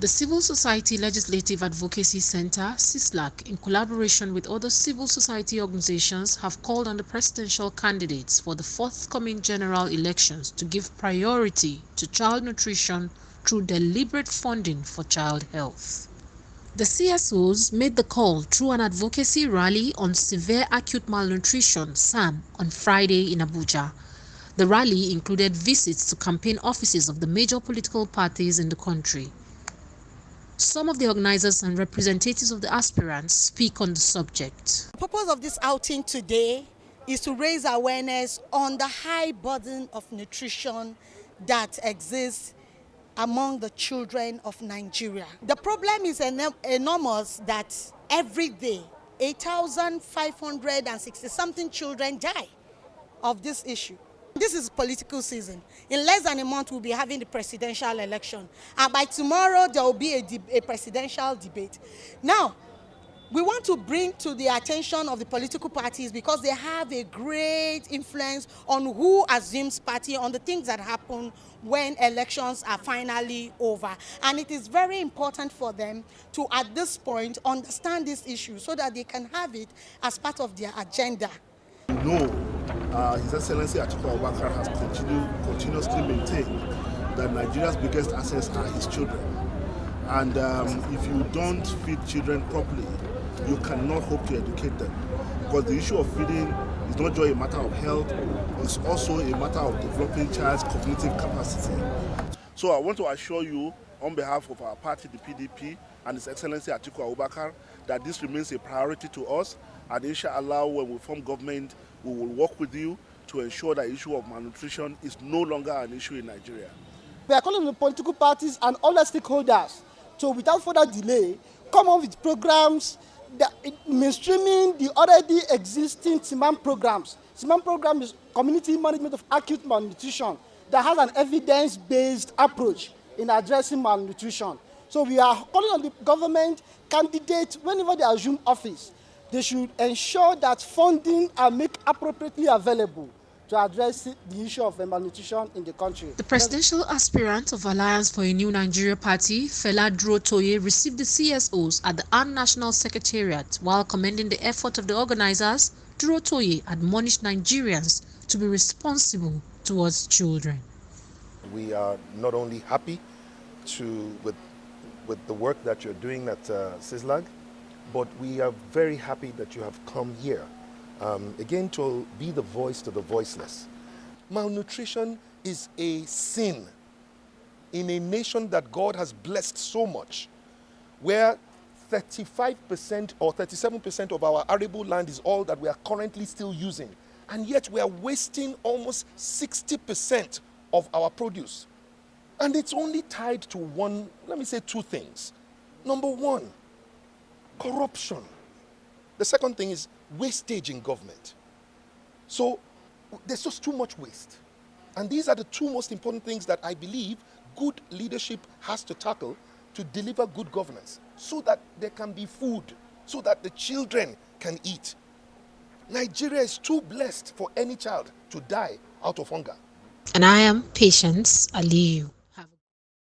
The Civil Society Legislative Advocacy Center, CISLAC, in collaboration with other civil society organizations, have called on the presidential candidates for the forthcoming general elections to give priority to child nutrition through deliberate funding for child health. The CSOs made the call through an advocacy rally on severe acute malnutrition (SAM) on Friday in Abuja. The rally included visits to campaign offices of the major political parties in the country. Some of the organizers and representatives of the aspirants speak on the subject. The purpose of this outing today is to raise awareness on the high burden of nutrition that exists among the children of Nigeria. The problem is enormous that every day 8,560-something children die of this issue. This is political season. In less than a month, we'll be having the presidential election. And by tomorrow, there will be a presidential debate. Now, we want to bring to the attention of the political parties, because they have a great influence on who assumes party, on the things that happen when elections are finally over. And it is very important for them to, at this point, understand this issue so that they can have it as part of their agenda. No. His Excellency Atiku Abubakar has continuously maintained that Nigeria's biggest assets are his children. And if you don't feed children properly, you cannot hope to educate them. Because the issue of feeding is not just a matter of health, it's also a matter of developing child's cognitive capacity. So I want to assure you, on behalf of our party, the PDP, and His Excellency Atiku Abubakar, that this remains a priority to us. And inshallah, when we form government, we will work with you to ensure that the issue of malnutrition is no longer an issue in Nigeria. We are calling on the political parties and all the stakeholders to, without further delay, come up with programs that mainstreaming the already existing CMAM programs. CMAM program is Community Management of Acute Malnutrition, that has an evidence-based approach in addressing malnutrition. So we are calling on the government candidates, whenever they assume office, they should ensure that funding are made appropriately available to address the issue of malnutrition in the country. The presidential aspirant of Alliance for a New Nigeria Party, Fela Durotoye, received the CSOs at the ARN National Secretariat. While commending the effort of the organizers, Durotoye admonished Nigerians to be responsible towards children. We are not only happy with the work that you're doing at CISLAG, but we are very happy that you have come here, again, to be the voice to the voiceless. Malnutrition is a sin in a nation that God has blessed so much, where 35% or 37% of our arable land is all that we are currently still using. And yet we are wasting almost 60% of our produce. And it's only tied to two things. Number one, corruption. The second thing is wastage in government. So there's just too much waste. And these are the two most important things that I believe good leadership has to tackle to deliver good governance, so that there can be food, so that the children can eat. Nigeria is too blessed for any child to die out of hunger. And I am Patience Aliyu.